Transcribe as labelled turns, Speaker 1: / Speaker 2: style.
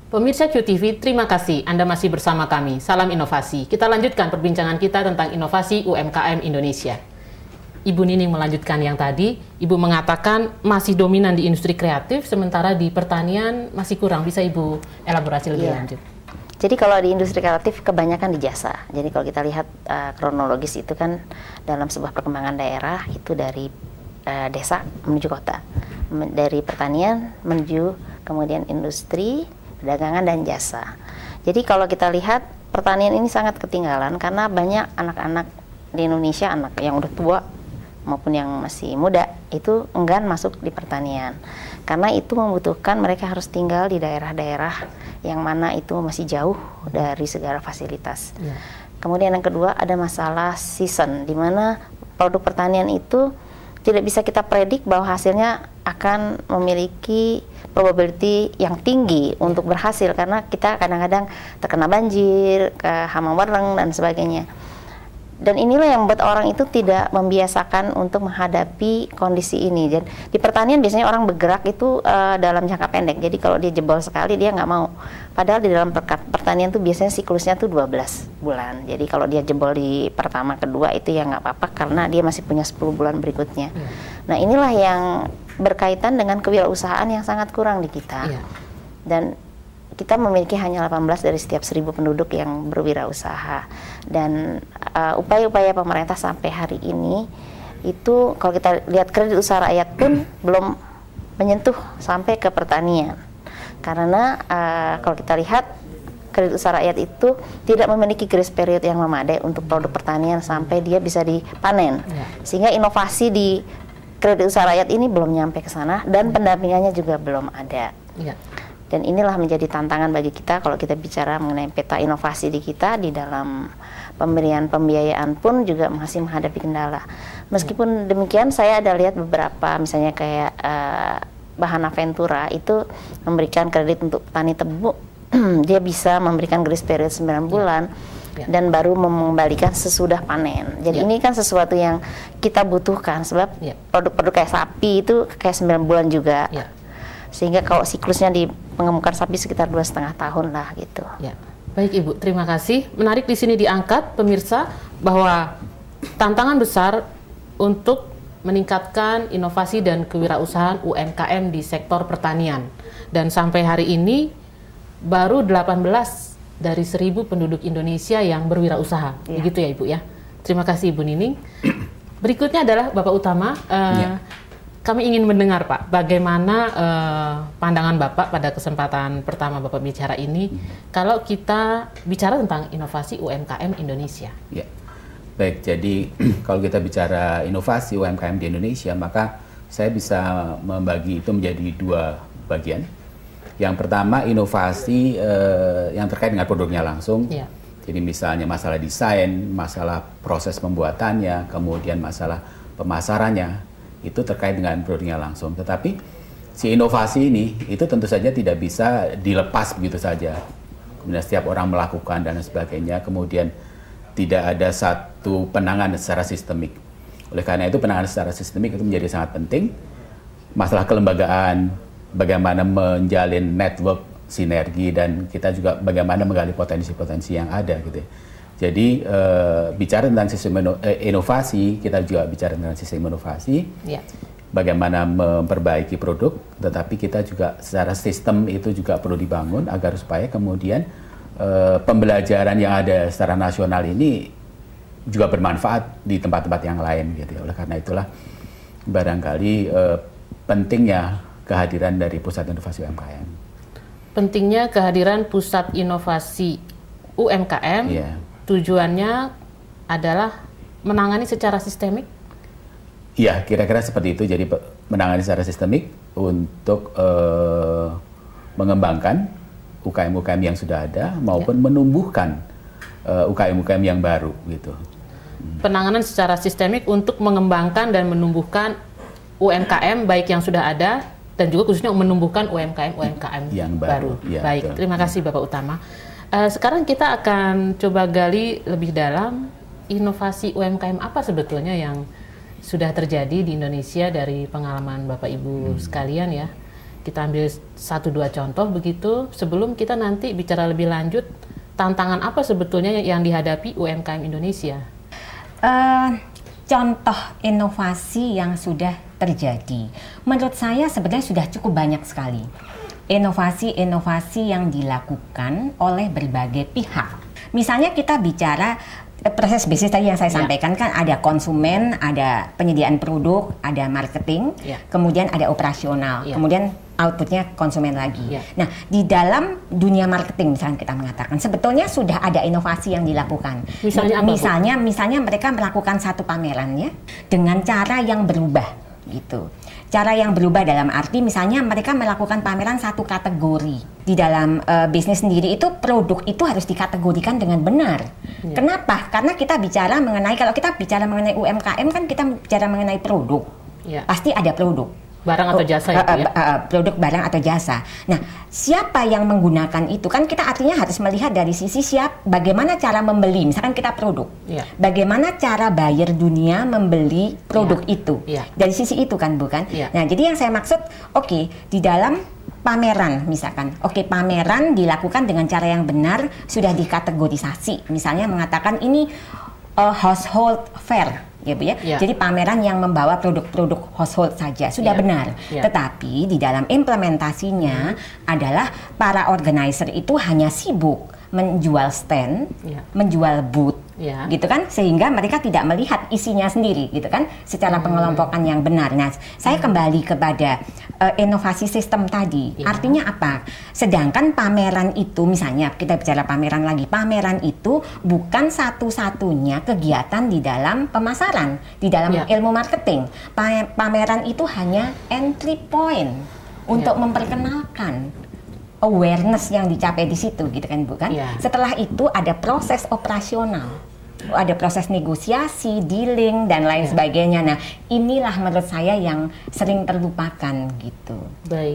Speaker 1: Pemirsa QTV, terima kasih Anda masih bersama kami. Salam inovasi. Kita lanjutkan perbincangan kita tentang inovasi UMKM Indonesia. Ibu Nining melanjutkan yang tadi. Ibu mengatakan masih dominan di industri kreatif, sementara di pertanian masih kurang. Bisa Ibu elaborasi lebih lanjut?
Speaker 2: Jadi kalau di industri kreatif kebanyakan di jasa. Jadi kalau kita lihat kronologis itu kan dalam sebuah perkembangan daerah itu dari desa menuju kota. Dari pertanian menuju kemudian industri, perdagangan dan jasa. Jadi kalau kita lihat pertanian ini sangat ketinggalan karena banyak anak-anak di Indonesia, anak yang udah tua maupun yang masih muda itu enggan masuk di pertanian. Karena itu membutuhkan mereka harus tinggal di daerah-daerah yang mana itu masih jauh dari segala fasilitas. Kemudian yang kedua ada masalah season, di mana produk pertanian itu tidak bisa kita predik bahwa hasilnya akan memiliki probability yang tinggi untuk berhasil karena kita kadang-kadang terkena banjir, hama wareng dan sebagainya. Dan inilah yang membuat orang itu tidak membiasakan untuk menghadapi kondisi ini. Jadi di pertanian biasanya orang bergerak itu dalam jangka pendek. Jadi kalau dia jebol sekali dia nggak mau. Padahal di dalam pertanian tuh biasanya siklusnya tuh 12 bulan. Jadi kalau dia jebol di pertama, kedua itu ya nggak apa-apa karena dia masih punya 10 bulan berikutnya. Nah inilah yang berkaitan dengan kewirausahaan yang sangat kurang di kita. Dan kita memiliki hanya 18 dari setiap 1.000 penduduk yang berwirausaha. Dan upaya-upaya pemerintah sampai hari ini itu kalau kita lihat kredit usaha rakyat pun belum menyentuh sampai ke pertanian. Karena kalau kita lihat kredit usaha rakyat itu tidak memiliki grace period yang memadai untuk produk pertanian sampai dia bisa dipanen. Sehingga inovasi di kredit usaha rakyat ini belum nyampe ke sana dan pendampingannya juga belum ada. Dan inilah menjadi tantangan bagi kita kalau kita bicara mengenai peta inovasi di kita di dalam pemberian pembiayaan pun juga masih menghadapi kendala. Meskipun demikian saya ada lihat beberapa misalnya kayak Bahana Ventura itu memberikan kredit untuk petani tebu. Dia bisa memberikan grace period 9 bulan dan baru mengembalikan sesudah panen. Jadi ini kan sesuatu yang kita butuhkan sebab produk-produk kayak sapi itu kayak 9 bulan juga. Sehingga kalau siklusnya di pengemukan sapi sekitar 2,5 tahun lah gitu.
Speaker 1: Baik Ibu, terima kasih. Menarik di sini diangkat pemirsa bahwa tantangan besar untuk meningkatkan inovasi dan kewirausahaan UMKM di sektor pertanian. Dan sampai hari ini baru 18 dari 1.000 penduduk Indonesia yang berwirausaha. Begitu ya Ibu ya. Terima kasih Ibu Nining. Berikutnya adalah Bapak Utama. Kami ingin mendengar Pak, bagaimana pandangan Bapak pada kesempatan pertama Bapak bicara ini, kalau kita bicara tentang inovasi UMKM Indonesia.
Speaker 3: Baik, jadi kalau kita bicara inovasi UMKM di Indonesia, maka saya bisa membagi itu menjadi 2 bagian. Yang pertama inovasi yang terkait dengan produknya langsung. Jadi misalnya masalah desain, masalah proses pembuatannya, kemudian masalah pemasarannya. Itu terkait dengan produknya langsung. Tetapi si inovasi ini itu tentu saja tidak bisa dilepas begitu saja. Kemudian setiap orang melakukan dan sebagainya, kemudian tidak ada satu penanganan secara sistemik. Oleh karena itu penanganan secara sistemik itu menjadi sangat penting. Masalah kelembagaan, bagaimana menjalin network sinergi, dan kita juga bagaimana menggali potensi-potensi yang ada gitu. Jadi bicara tentang sistem inovasi, kita juga bicara tentang sistem inovasi, bagaimana memperbaiki produk, tetapi kita juga secara sistem itu juga perlu dibangun agar supaya kemudian pembelajaran yang ada secara nasional ini juga bermanfaat di tempat-tempat yang lain gitu. Oleh karena itulah barangkali pentingnya kehadiran dari Pusat Inovasi UMKM.
Speaker 1: Pentingnya kehadiran Pusat Inovasi UMKM. Tujuannya adalah menangani secara sistemik?
Speaker 3: Iya, kira-kira seperti itu. Jadi menangani secara sistemik untuk mengembangkan UKM-UKM yang sudah ada maupun menumbuhkan UKM-UKM yang baru gitu.
Speaker 1: Penanganan secara sistemik untuk mengembangkan dan menumbuhkan UMKM baik yang sudah ada dan juga khususnya menumbuhkan UMKM yang baru. Baik, terima kasih Bapak Utama. Sekarang kita akan coba gali lebih dalam inovasi UMKM apa sebetulnya yang sudah terjadi di Indonesia dari pengalaman Bapak Ibu sekalian ya. kita ambil 1-2 contoh begitu sebelum kita nanti bicara lebih lanjut tantangan apa sebetulnya yang dihadapi UMKM Indonesia.
Speaker 4: Contoh inovasi yang sudah terjadi, menurut saya sebenarnya sudah cukup banyak sekali inovasi-inovasi yang dilakukan oleh berbagai pihak. Misalnya kita bicara proses bisnis tadi yang saya sampaikan kan ada konsumen, ada penyediaan produk, ada marketing, kemudian ada operasional, kemudian outputnya konsumen lagi. Nah, di dalam dunia marketing misalnya kita mengatakan sebetulnya sudah ada inovasi yang dilakukan.
Speaker 1: Misalnya apa, Bu?
Speaker 4: Misalnya mereka melakukan satu pameran ya dengan cara yang berubah gitu. Cara yang berubah dalam arti misalnya mereka melakukan pameran satu kategori. Di dalam bisnis sendiri itu produk itu harus dikategorikan dengan benar. Kenapa? Karena kita bicara mengenai, kalau kita bicara mengenai UMKM kan kita bicara mengenai produk. Pasti ada produk.
Speaker 1: Barang atau jasa itu ya?
Speaker 4: Produk barang atau jasa. Nah, siapa yang menggunakan itu? Kan kita artinya harus melihat dari sisi bagaimana cara membeli. Misalkan kita produk. Bagaimana cara buyer dunia membeli produk itu. Dari sisi itu kan, bukan? Nah, jadi yang saya maksud, di dalam pameran misalkan, pameran dilakukan dengan cara yang benar, sudah dikategorisasi. Misalnya mengatakan ini household fair. Ya, Bu, ya. Jadi pameran yang membawa produk-produk household saja sudah benar. Tetapi di dalam implementasinya adalah para organizer itu hanya sibuk menjual stand, menjual booth, gitu kan, sehingga mereka tidak melihat isinya sendiri, gitu kan, secara pengelompokan yang benar. Nah, saya kembali kepada inovasi sistem tadi. Artinya apa? Sedangkan pameran itu, misalnya kita bicara pameran lagi, pameran itu bukan satu-satunya kegiatan di dalam pemasaran, di dalam ilmu marketing. Pameran itu hanya entry point untuk memperkenalkan awareness yang dicapai di situ, gitu kan, bukan? Setelah itu ada proses operasional, ada proses negosiasi, dealing dan lain sebagainya. Nah, inilah menurut saya yang sering terlupakan gitu.
Speaker 1: Baik.